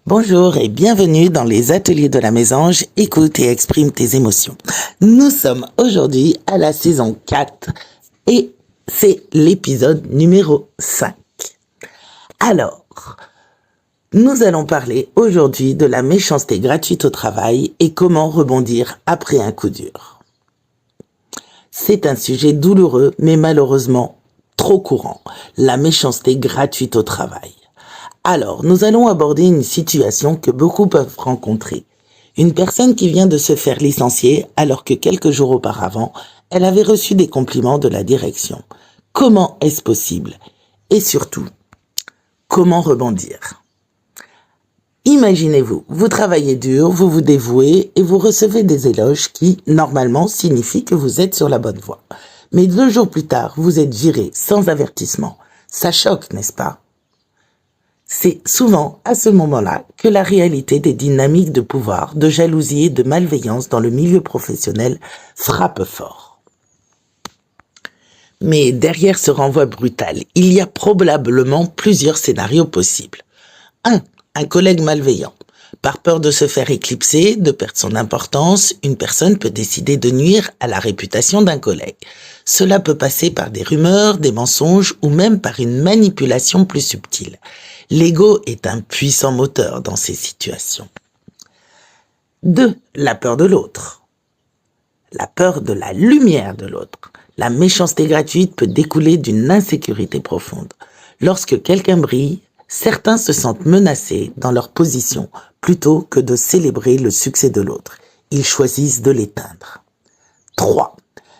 Bonjour et bienvenue dans les ateliers de la Mésange, écoute et exprime tes émotions. Nous sommes aujourd'hui à la saison 4 et c'est l'épisode numéro 5. Alors, nous allons parler aujourd'hui de la méchanceté gratuite au travail et comment rebondir après un coup dur. C'est un sujet douloureux mais malheureusement trop courant, la méchanceté gratuite au travail. Alors, nous allons aborder une situation que beaucoup peuvent rencontrer. Une personne qui vient de se faire licencier alors que quelques jours auparavant, elle avait reçu des compliments de la direction. Comment est-ce possible? Et surtout, comment rebondir? Imaginez-vous, vous travaillez dur, vous vous dévouez et vous recevez des éloges qui, normalement, signifient que vous êtes sur la bonne voie. Mais 2 jours plus tard, vous êtes viré sans avertissement. Ça choque, n'est-ce pas? C'est souvent à ce moment-là que la réalité des dynamiques de pouvoir, de jalousie et de malveillance dans le milieu professionnel frappe fort. Mais derrière ce renvoi brutal, il y a probablement plusieurs scénarios possibles. 1. Un collègue malveillant. Par peur de se faire éclipser, de perdre son importance, une personne peut décider de nuire à la réputation d'un collègue. Cela peut passer par des rumeurs, des mensonges ou même par une manipulation plus subtile. L'ego est un puissant moteur dans ces situations. 2. La peur de l'autre. La peur de la lumière de l'autre. La méchanceté gratuite peut découler d'une insécurité profonde. Lorsque quelqu'un brille, certains se sentent menacés dans leur position plutôt que de célébrer le succès de l'autre. Ils choisissent de l'éteindre. 3.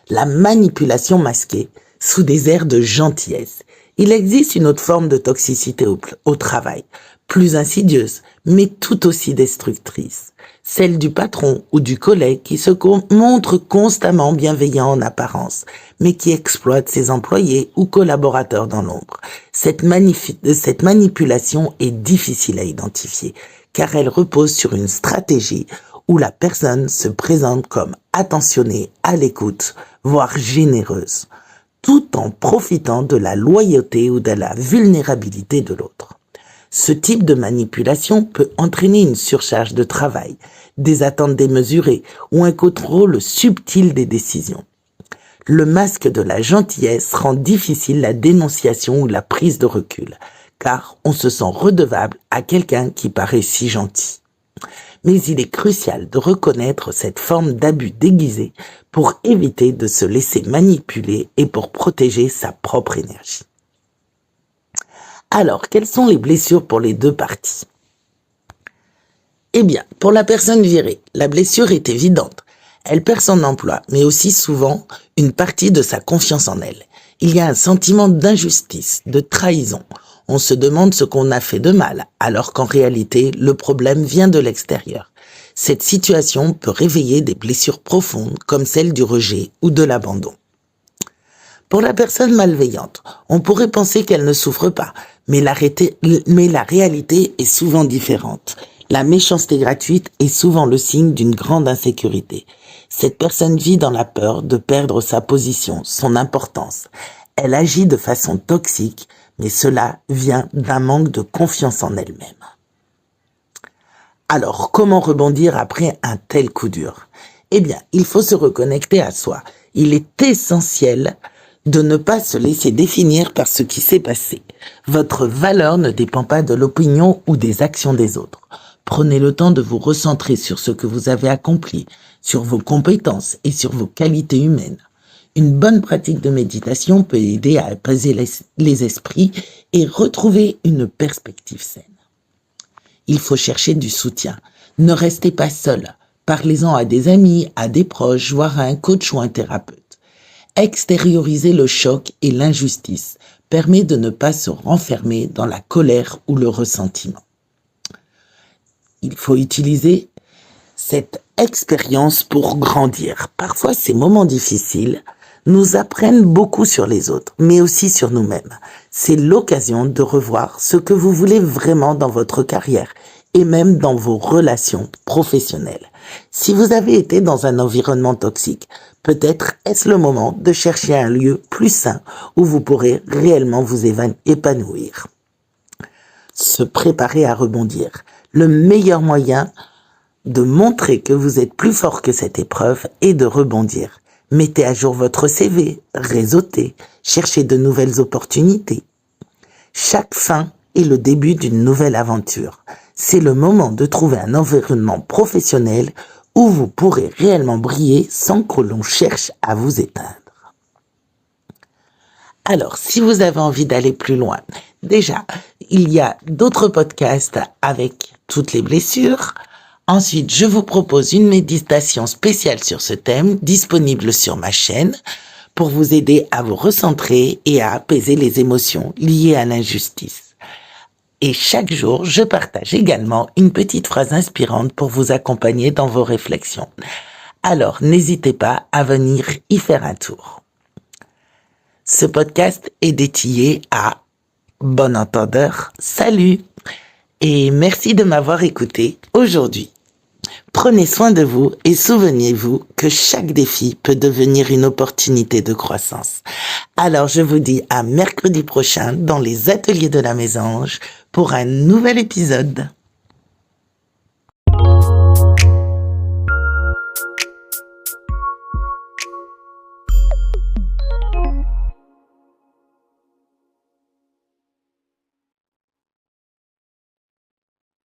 La manipulation masquée sous des airs de gentillesse. Il existe une autre forme de toxicité au travail, plus insidieuse, mais tout aussi destructrice. Celle du patron ou du collègue qui se montre constamment bienveillant en apparence, mais qui exploite ses employés ou collaborateurs dans l'ombre. Cette manipulation est difficile à identifier, car elle repose sur une stratégie où la personne se présente comme attentionnée, à l'écoute, voire généreuse, tout en profitant de la loyauté ou de la vulnérabilité de l'autre. Ce type de manipulation peut entraîner une surcharge de travail, des attentes démesurées ou un contrôle subtil des décisions. Le masque de la gentillesse rend difficile la dénonciation ou la prise de recul, car on se sent redevable à quelqu'un qui paraît si gentil. Mais il est crucial de reconnaître cette forme d'abus déguisé pour éviter de se laisser manipuler et pour protéger sa propre énergie. Alors, quelles sont les blessures pour les 2 parties? Eh bien, pour la personne virée, la blessure est évidente. Elle perd son emploi, mais aussi souvent une partie de sa confiance en elle. Il y a un sentiment d'injustice, de trahison. On se demande ce qu'on a fait de mal, alors qu'en réalité, le problème vient de l'extérieur. Cette situation peut réveiller des blessures profondes, comme celle du rejet ou de l'abandon. Pour la personne malveillante, on pourrait penser qu'elle ne souffre pas, mais la réalité est souvent différente. La méchanceté gratuite est souvent le signe d'une grande insécurité. Cette personne vit dans la peur de perdre sa position, son importance. Elle agit de façon toxique, mais cela vient d'un manque de confiance en elle-même. Alors, comment rebondir après un tel coup dur? Eh bien, il faut se reconnecter à soi. Il est essentiel de ne pas se laisser définir par ce qui s'est passé. Votre valeur ne dépend pas de l'opinion ou des actions des autres. Prenez le temps de vous recentrer sur ce que vous avez accompli, sur vos compétences et sur vos qualités humaines. Une bonne pratique de méditation peut aider à apaiser les esprits et retrouver une perspective saine. Il faut chercher du soutien. Ne restez pas seul. Parlez-en à des amis, à des proches, voire à un coach ou un thérapeute. Extérioriser le choc et l'injustice permet de ne pas se renfermer dans la colère ou le ressentiment. Il faut utiliser cette expérience pour grandir. Parfois, ces moments difficiles nous apprennent beaucoup sur les autres, mais aussi sur nous-mêmes. C'est l'occasion de revoir ce que vous voulez vraiment dans votre carrière et même dans vos relations professionnelles. Si vous avez été dans un environnement toxique, peut-être est-ce le moment de chercher un lieu plus sain où vous pourrez réellement vous épanouir. Se préparer à rebondir. Le meilleur moyen de montrer que vous êtes plus fort que cette épreuve est de rebondir. Mettez à jour votre CV, réseautez, cherchez de nouvelles opportunités. Chaque fin est le début d'une nouvelle aventure. C'est le moment de trouver un environnement professionnel où vous pourrez réellement briller sans que l'on cherche à vous éteindre. Alors, si vous avez envie d'aller plus loin, déjà, il y a d'autres podcasts avec toutes les blessures. Ensuite, je vous propose une méditation spéciale sur ce thème, disponible sur ma chaîne, pour vous aider à vous recentrer et à apaiser les émotions liées à l'injustice. Et chaque jour, je partage également une petite phrase inspirante pour vous accompagner dans vos réflexions. Alors, n'hésitez pas à venir y faire un tour. Ce podcast est dédié à bon entendeur. Salut et merci de m'avoir écouté aujourd'hui. Prenez soin de vous et souvenez-vous que chaque défi peut devenir une opportunité de croissance. Alors je vous dis à mercredi prochain dans les ateliers de la Mésange pour un nouvel épisode.